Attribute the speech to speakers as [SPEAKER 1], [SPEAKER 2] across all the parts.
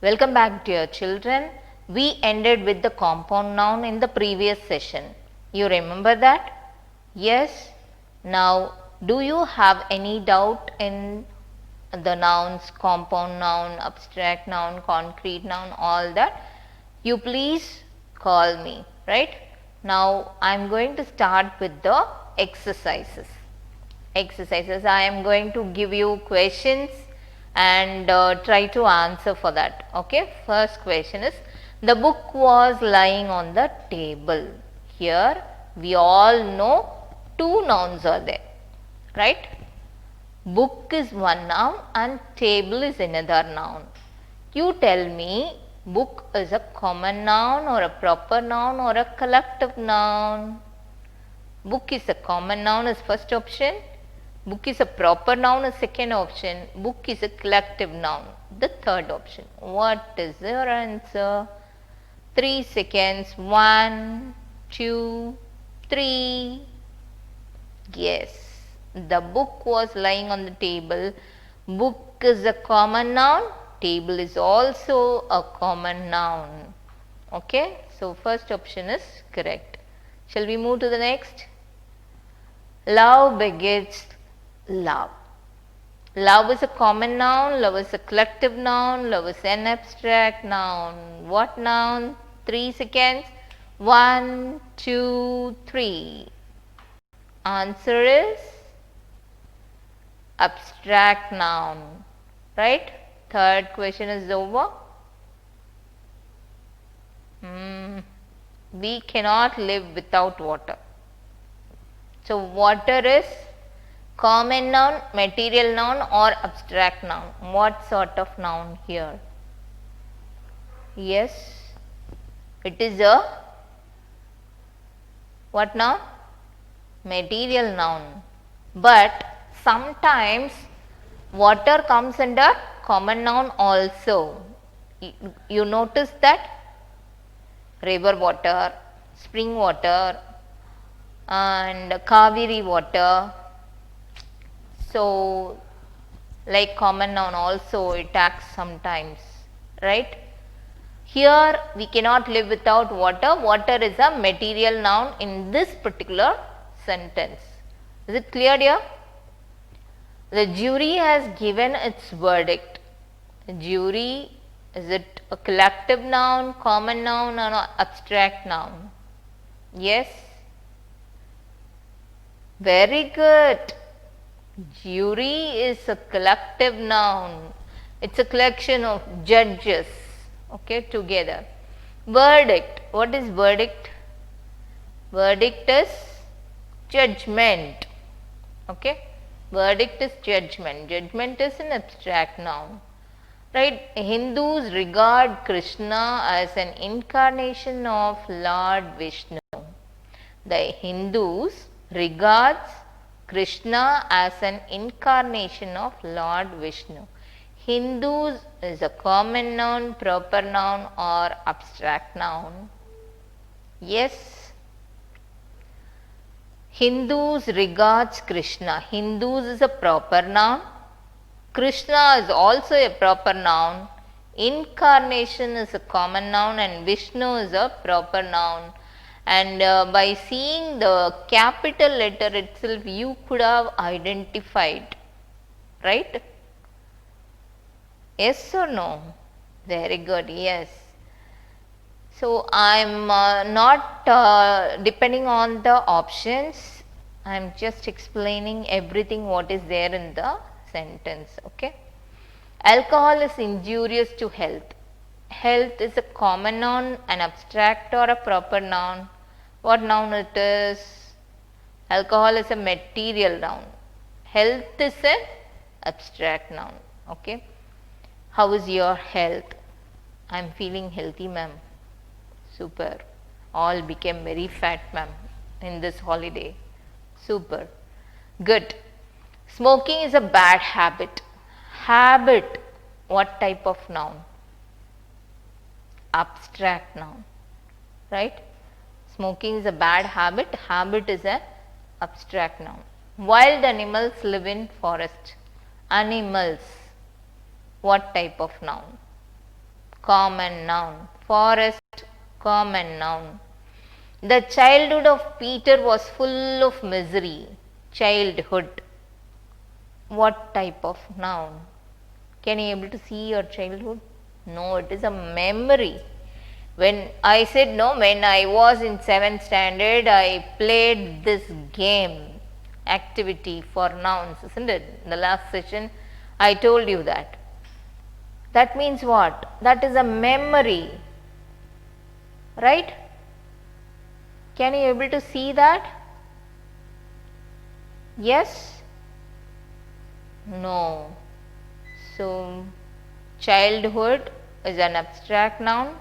[SPEAKER 1] Welcome back, dear children. We ended with the compound noun in the previous session. You remember that? Yes. Now, do you have any doubt in the nouns, compound noun, abstract noun, concrete noun, all that? You please call me, right? Now, I am going to start with the exercises. I am going to give you questions and try to answer for that. Okay, first question is, the book was lying on the table. Here we all know two nouns are there, right? Book is one noun and table is another noun. You tell me, book is a common noun or a proper noun or a collective noun? Book is a common noun is first option. Book is a proper noun is second option. Book is a collective noun, the third option. What is your answer? 3 seconds. 1, 2, 3. Yes, the book was lying on the table. Book is a common noun. Table is also a common noun. Okay, so first option is correct. Shall we move to the next? Love begets love. Love is a common noun, love is a collective noun, love is an abstract noun. What noun? 3 seconds. 1, 2, 3. Answer is abstract noun. Right? Third question is over. We cannot live without water. So, water is common noun, material noun or abstract noun. What sort of noun here? Yes, it is a what noun? Material noun. But sometimes water comes under common noun also. You notice that? River water, spring water and Kaveri water. So, like common noun also it acts sometimes, right? Here we cannot live without water. Water is a material noun in this particular sentence. Is it clear here? The jury has given its verdict. The jury, is it a collective noun, common noun or an abstract noun? Yes. Very good. Jury is a collective noun. It's a collection of judges, okay, together. Verdict. What is verdict? Verdict is judgment. Okay. Verdict is judgment. Judgment is an abstract noun. Right. Hindus regard Krishna as an incarnation of Lord Vishnu. The Hindus regards Krishna as an incarnation of Lord Vishnu. Hindus is a common noun, proper noun or abstract noun? Yes. Hindus regards Krishna. Hindus is a proper noun. Krishna is also a proper noun. Incarnation is a common noun and Vishnu is a proper noun. And by seeing the capital letter itself, you could have identified, right? Yes or no? Very good, yes. So, I am not depending on the options, I am just explaining everything what is there in the sentence, okay. Alcohol is injurious to health. Health is a common noun, an abstract or a proper noun? What noun it is? Alcohol is a material noun. Health is an abstract noun. Okay. How is your health? I am feeling healthy, ma'am. Super. All became very fat, ma'am, in this holiday. Super. Good. Smoking is a bad habit. Habit. What type of noun? Abstract noun. Right? Smoking is a bad habit. Habit is an abstract noun. Wild animals live in forest. Animals. What type of noun? common noun. Forest, common noun. The childhood of Peter was full of misery. Childhood. What type of noun? Can you able to see your childhood? No, it is a memory. When I said no, when I was in 7th standard, I played this game activity for nouns, isn't it? In the last session, I told you that. That means what? That is a memory, right? Can you able to see that? Yes? No. So, childhood is an abstract noun,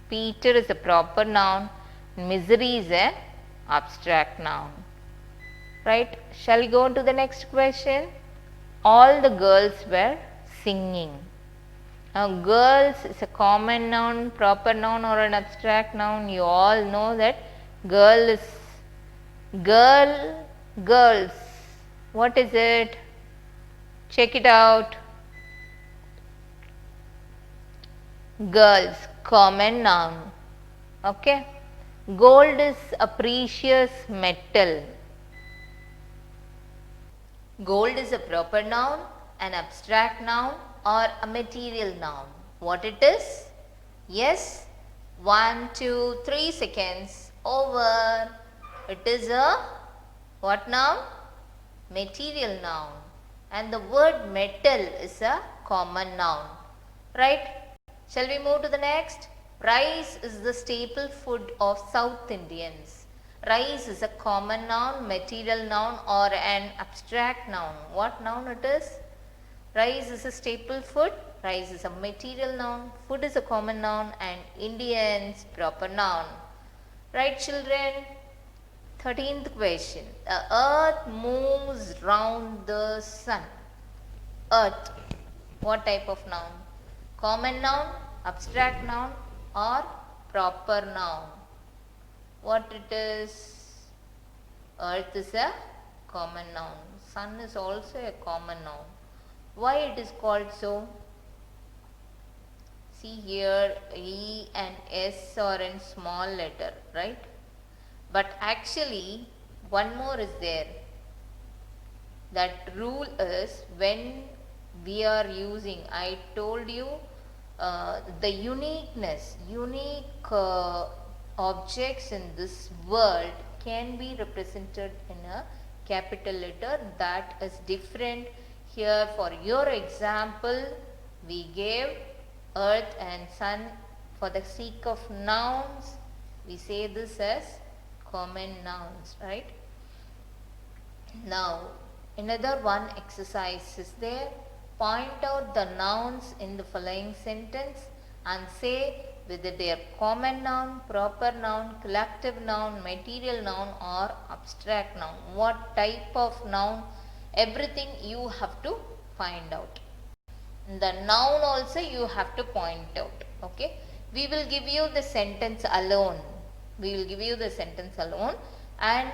[SPEAKER 1] Peter is a proper noun, misery is an abstract noun. Right? Shall we go on to the next question? All the girls were singing. Now, girls is a common noun, proper noun, or an abstract noun. You all know that girl is girls. What is it? Check it out. Girls, common noun. Okay. Gold is a precious metal. Gold is a proper noun, an abstract noun, or a material noun. What it is? Yes. 1, 2, 3 seconds. Over. It is a what noun? Material noun. And the word metal is a common noun. Right? Shall we move to the next? Rice is the staple food of South Indians. Rice is a common noun, material noun, or an abstract noun. What noun it is? Rice is a staple food, rice is a material noun, food is a common noun, and Indians proper noun. Right, children? 13th question. The earth moves round the sun. Earth. What type of noun? Common noun, abstract noun, or proper noun? What it is? Earth is a common noun. Sun is also a common noun. Why it is called so? See here, E and S are in small letter, right? But actually, one more is there. That rule is when we are using, I told you the uniqueness, unique objects in this world can be represented in a capital letter that is different. Here for your example, we gave earth and sun for the sake of nouns. We say this as common nouns, right? Now, another one exercise is there. Point out the nouns in the following sentence and say whether they are common noun, proper noun, collective noun, material noun, or abstract noun. What type of noun? Everything you have to find out. The noun also you have to point out. Okay. We will give you the sentence alone. We will give you the sentence alone and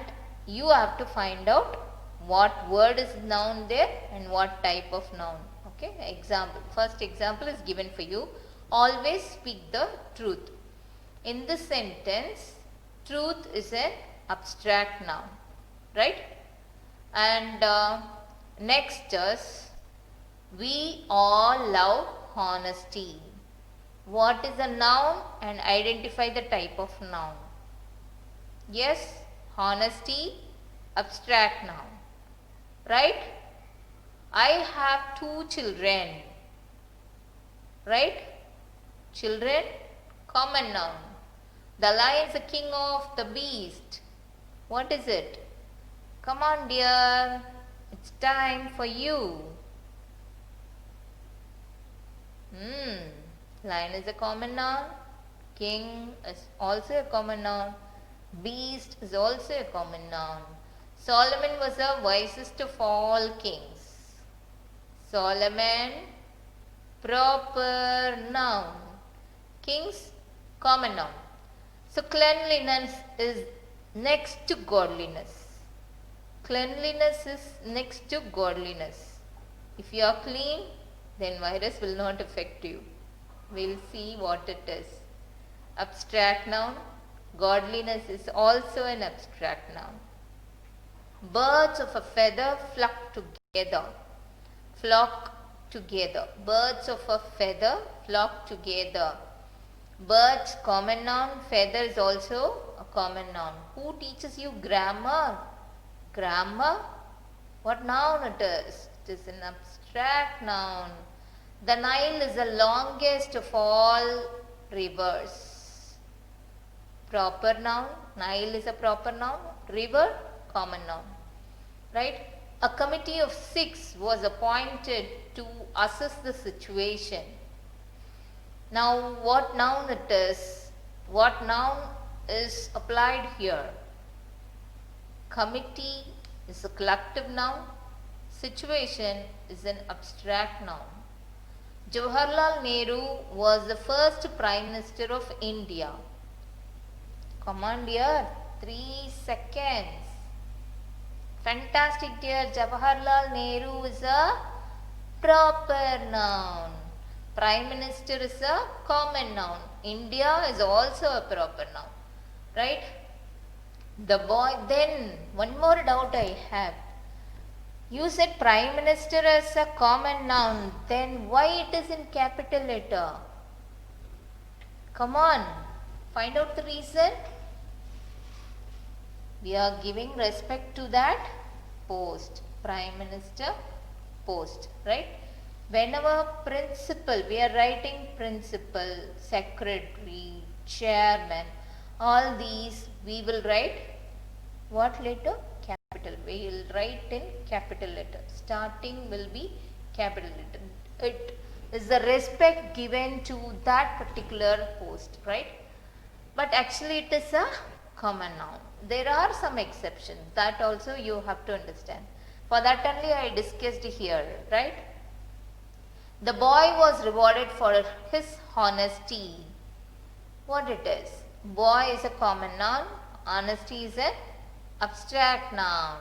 [SPEAKER 1] you have to find out what word is noun there and what type of noun. Okay. Example. First example is given for you. Always speak the truth. In this sentence, truth is an abstract noun. Right? And next is, we all love honesty. What is a noun and identify the type of noun? Yes, honesty, abstract noun. Right? I have 2 children. Right? Children, common noun. The lion is the king of the beast. What is it? Come on, dear. It's time for you. Lion is a common noun. King is also a common noun. Beast is also a common noun. Solomon was the wisest of all kings. Solomon, proper noun. Kings, common noun. So, cleanliness is next to godliness. Cleanliness is next to godliness. If you are clean, then virus will not affect you. We'll see what it is. Abstract noun. Godliness is also an abstract noun. Birds of a feather flock together. Flock together. Birds of a feather flock together. Birds, common noun. Feather is also a common noun. Who teaches you grammar? Grammar? What noun it is? It is an abstract noun. The Nile is the longest of all rivers. Proper noun. Nile is a proper noun. River, common noun. Right? A committee of 6 was appointed to assess the situation. Now, what noun it is? What noun is applied here? Committee is a collective noun. Situation is an abstract noun. Jawaharlal Nehru was the first Prime Minister of India. Come on dear, 3 seconds. Fantastic dear, Jawaharlal Nehru is a proper noun. Prime Minister is a common noun. India is also a proper noun. Right? The boy, then one more doubt I have. You said Prime Minister as a common noun, then why it is in capital letter? Come on, find out the reason. We are giving respect to that post, Prime Minister post, right? Whenever principal, we are writing principal, secretary, chairman, all these we will write what letter? Capital. We will write in capital letter. Starting will be capital letter. It is the respect given to that particular post, right? But actually it is a common noun. There are some exceptions that also you have to understand. For that only I discussed here, right? The boy was rewarded for his honesty. What it is? Boy is a common noun. Honesty is an abstract noun.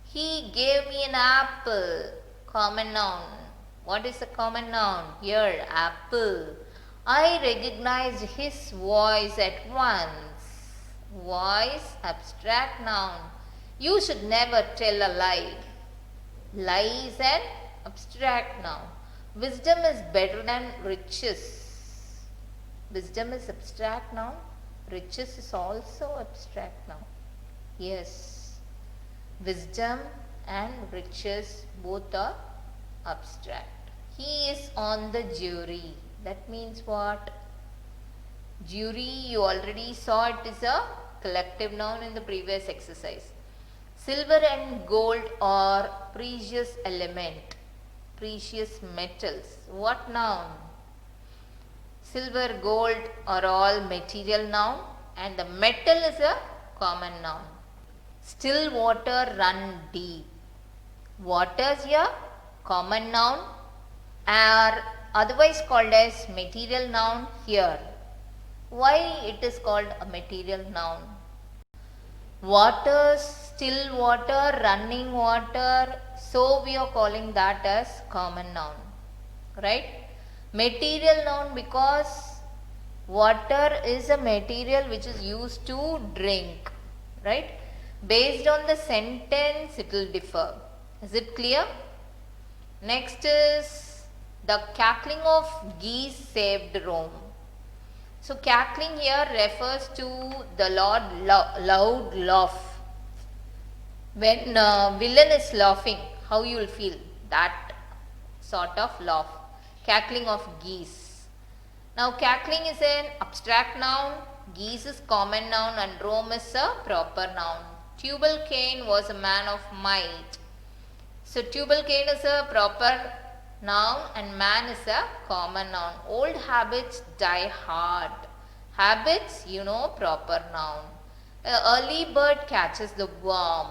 [SPEAKER 1] He gave me an apple. Common noun. What is a common noun? Here, apple. I recognized his voice at once. Voice, abstract noun. You should never tell a lie. Lie is an abstract noun. Wisdom is better than riches. Wisdom is abstract noun. Riches is also abstract noun. Yes. Wisdom and riches both are abstract. He is on the jury. That means what? Jury, you already saw it is a collective noun in the previous exercise. Silver and gold are precious element. Precious metals. What noun? Silver, gold are all material noun and the metal is a common noun. Still water run deep. Waters here, common noun, are otherwise called as material noun here. Why it is called a material noun? Waters, still water, running water, so we are calling that as common noun, right? Material noun because water is a material which is used to drink, right? Based on the sentence it will differ. Is it clear? Next is the cackling of geese saved Rome. So cackling here refers to the loud laugh. When villain is laughing, how you will feel? That sort of laugh. Cackling of geese. Now cackling is an abstract noun, geese is common noun and Rome is a proper noun. Tubal-Cain was a man of might. So Tubal-Cain is a proper noun and man is a common noun. Old habits die hard. Habits, you know, proper noun. Early bird catches the worm.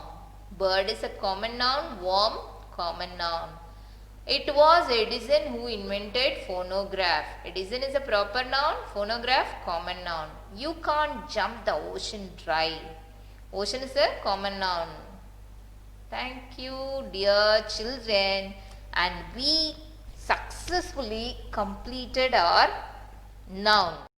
[SPEAKER 1] Bird is a common noun, worm, common noun. It was Edison who invented phonograph. Edison is a proper noun, phonograph, common noun. You can't jump the ocean dry. Ocean is a common noun. Thank you, dear children. And we successfully completed our Noun.